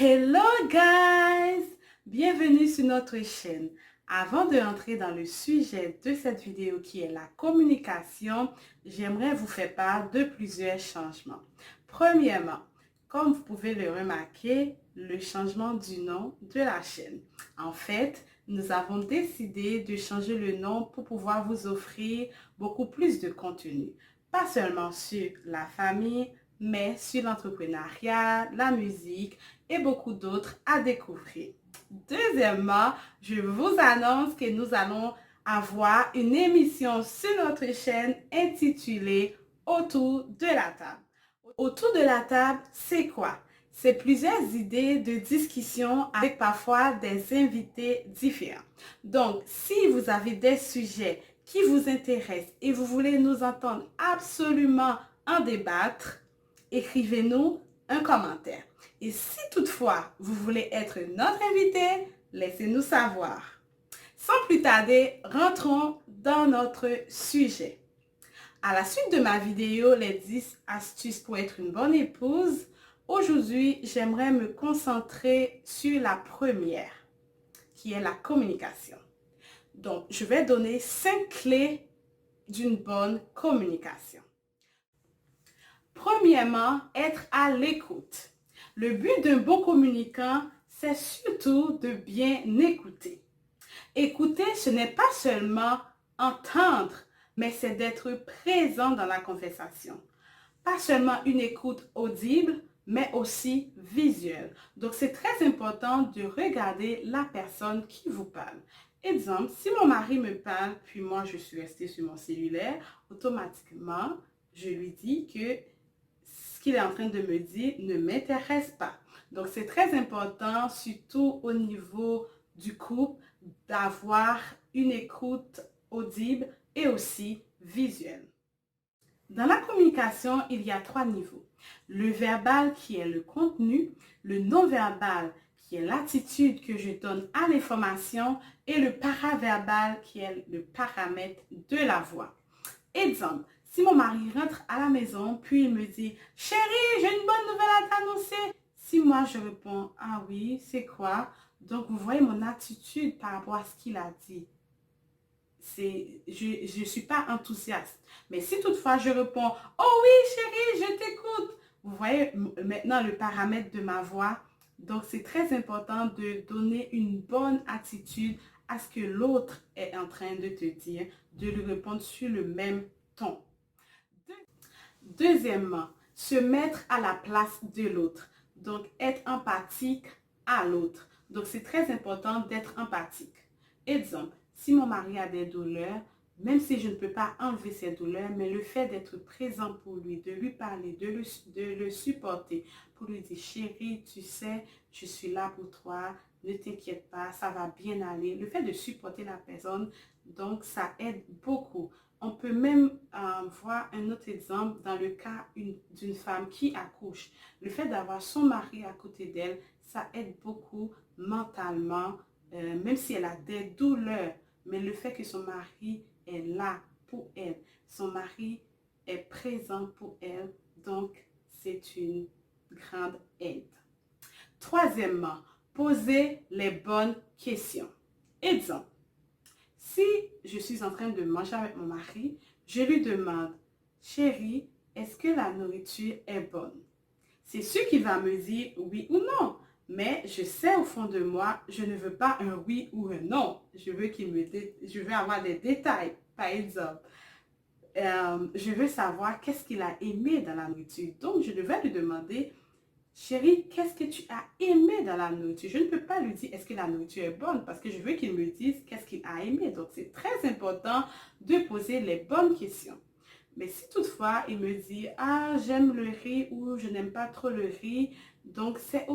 Hello guys! Bienvenue sur notre chaîne. Avant de entrer dans le sujet de cette vidéo qui est la communication, j'aimerais vous faire part de plusieurs changements. Premièrement, comme vous pouvez le remarquer, le changement du nom de la chaîne. En fait, nous avons décidé de changer le nom pour pouvoir vous offrir beaucoup plus de contenu. Pas seulement sur la famille, mais sur l'entrepreneuriat, la musique et beaucoup d'autres à découvrir. Deuxièmement, je vous annonce que nous allons avoir une émission sur notre chaîne intitulée Autour de la table. Autour de la table, c'est quoi? C'est plusieurs idées de discussion avec parfois des invités différents. Donc, si vous avez des sujets qui vous intéressent et vous voulez nous entendre absolument en débattre, écrivez-nous un commentaire. Et si toutefois vous voulez être notre invité, laissez-nous savoir. Sans plus tarder, rentrons dans notre sujet. À la suite de ma vidéo les 10 astuces pour être une bonne épouse, aujourd'hui j'aimerais me concentrer sur la première, qui est la communication. Donc, je vais donner 5 clés d'une bonne communication. Premièrement, être à l'écoute. Le but d'un bon communicant, c'est surtout de bien écouter. Écouter, ce n'est pas seulement entendre, mais c'est d'être présent dans la conversation. Pas seulement une écoute audible, mais aussi visuelle. Donc, c'est très important de regarder la personne qui vous parle. Exemple, si mon mari me parle, puis moi, je suis restée sur mon cellulaire, automatiquement, je lui dis que ce qu'il est en train de me dire ne m'intéresse pas. Donc, c'est très important, surtout au niveau du couple, d'avoir une écoute audible et aussi visuelle. Dans la communication, il y a 3 niveaux. Le verbal qui est le contenu, le non-verbal qui est l'attitude que je donne à l'information et le paraverbal qui est le paramètre de la voix. Exemple, si mon mari rentre à la maison, puis il me dit « Chérie, j'ai une bonne nouvelle à t'annoncer ». Si moi je réponds « Ah oui, c'est quoi ?» Donc vous voyez mon attitude par rapport à ce qu'il a dit. Je ne suis pas enthousiaste. Mais si toutefois je réponds « Oh oui, chérie, je t'écoute », vous voyez maintenant le paramètre de ma voix. Donc c'est très important de donner une bonne attitude à ce que l'autre est en train de te dire, de lui répondre sur le même ton. Deuxièmement, se mettre à la place de l'autre. Donc être empathique à l'autre. Donc c'est très important d'être empathique. Exemple, si mon mari a des douleurs, même si je ne peux pas enlever ses douleurs, mais le fait d'être présent pour lui, de lui parler, de le supporter, pour lui dire, chérie, tu sais, je suis là pour toi, ne t'inquiète pas, ça va bien aller. Le fait de supporter la personne, donc ça aide beaucoup. On peut même voir un autre exemple dans le cas d'une femme qui accouche. Le fait d'avoir son mari à côté d'elle, ça aide beaucoup mentalement, même si elle a des douleurs. Mais le fait que son mari est là pour elle, son mari est présent pour elle, donc c'est une grande aide. Troisièmement, poser les bonnes questions. Exemple, si je suis en train de manger avec mon mari, je lui demande, chérie, est-ce que la nourriture est bonne? C'est sûr qu'il va me dire oui ou non. Mais je sais au fond de moi, je ne veux pas un oui ou un non. Je veux avoir des détails. Par exemple, je veux savoir qu'est-ce qu'il a aimé dans la nourriture. Donc, je devais lui demander, chérie, qu'est-ce que tu as aimé dans la nourriture? Je ne peux pas lui dire est-ce que la nourriture est bonne parce que je veux qu'il me dise qu'est-ce qu'il a aimé. Donc, c'est très important de poser les bonnes questions. Mais si toutefois, il me dit « Ah, j'aime le riz » ou « Je n'aime pas trop le riz », donc c'est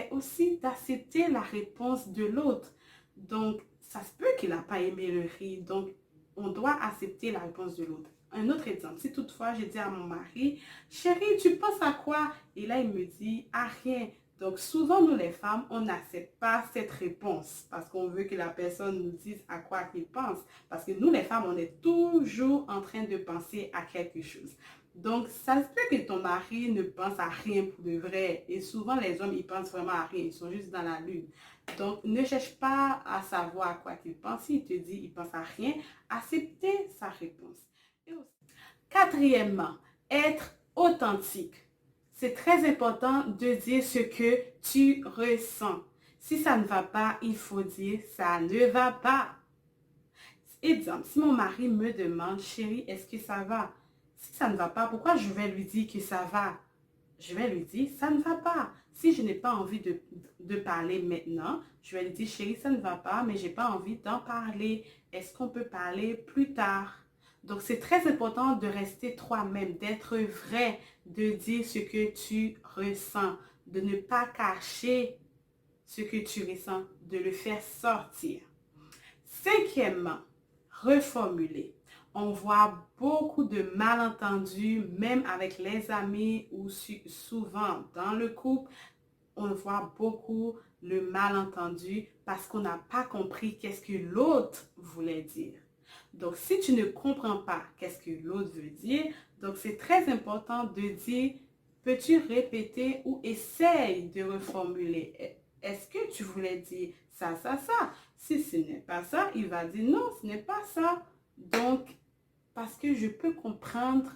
aussi d'accepter la réponse de l'autre. Donc, ça se peut qu'il n'a pas aimé le riz, donc on doit accepter la réponse de l'autre. Un autre exemple, si toutefois je dis à mon mari « Chérie, tu penses à quoi ?» Et là, il me dit « À rien ». Donc, souvent, nous les femmes, on n'accepte pas cette réponse parce qu'on veut que la personne nous dise à quoi qu'il pense. Parce que nous les femmes, on est toujours en train de penser à quelque chose. Donc, ça se peut que ton mari ne pense à rien pour de vrai. Et souvent, les hommes, ils pensent vraiment à rien. Ils sont juste dans la lune. Donc, ne cherche pas à savoir à quoi il pense. S'il te dit il pense à rien, acceptez sa réponse. Quatrièmement, être authentique. C'est très important de dire ce que tu ressens. Si ça ne va pas, il faut dire ça ne va pas. Exemple, si mon mari me demande, chérie, est-ce que ça va? Si ça ne va pas, pourquoi je vais lui dire que ça va? Je vais lui dire, ça ne va pas. Si je n'ai pas envie de parler maintenant, je vais lui dire, chérie, ça ne va pas, mais je n'ai pas envie d'en parler. Est-ce qu'on peut parler plus tard? Donc, c'est très important de rester toi-même, d'être vrai, de dire ce que tu ressens, de ne pas cacher ce que tu ressens, de le faire sortir. Cinquièmement, reformuler. On voit beaucoup de malentendus, même avec les amis ou souvent dans le couple. On voit beaucoup le malentendu parce qu'on n'a pas compris qu'est-ce que l'autre voulait dire. Donc, si tu ne comprends pas qu'est-ce que l'autre veut dire, donc c'est très important de dire, peux-tu répéter ou essaye de reformuler. Est-ce que tu voulais dire ça, ça, ça? Si ce n'est pas ça, il va dire non, ce n'est pas ça. Donc, parce que je peux comprendre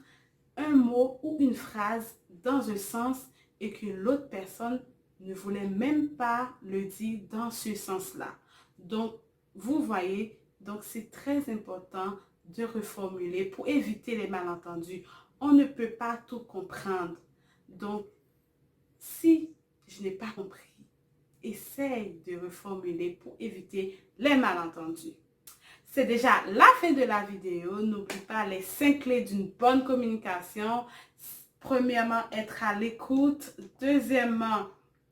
un mot ou une phrase dans un sens et que l'autre personne ne voulait même pas le dire dans ce sens-là. Donc, vous voyez, donc c'est très important de reformuler pour éviter les malentendus. On ne peut pas tout comprendre. Donc, si je n'ai pas compris, essaye de reformuler pour éviter les malentendus. C'est déjà la fin de la vidéo. N'oublie pas les 5 clés d'une bonne communication. Premièrement, être à l'écoute. Deuxièmement,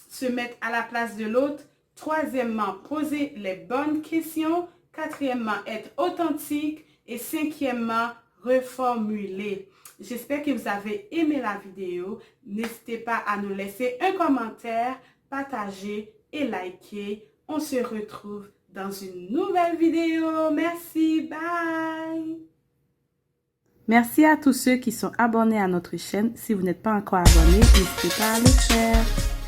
se mettre à la place de l'autre. Troisièmement, poser les bonnes questions. Quatrièmement, être authentique. Et cinquièmement, reformuler. J'espère que vous avez aimé la vidéo. N'hésitez pas à nous laisser un commentaire, partager et liker. On se retrouve dans une nouvelle vidéo. Merci, bye! Merci à tous ceux qui sont abonnés à notre chaîne. Si vous n'êtes pas encore abonné, n'hésitez pas à le faire.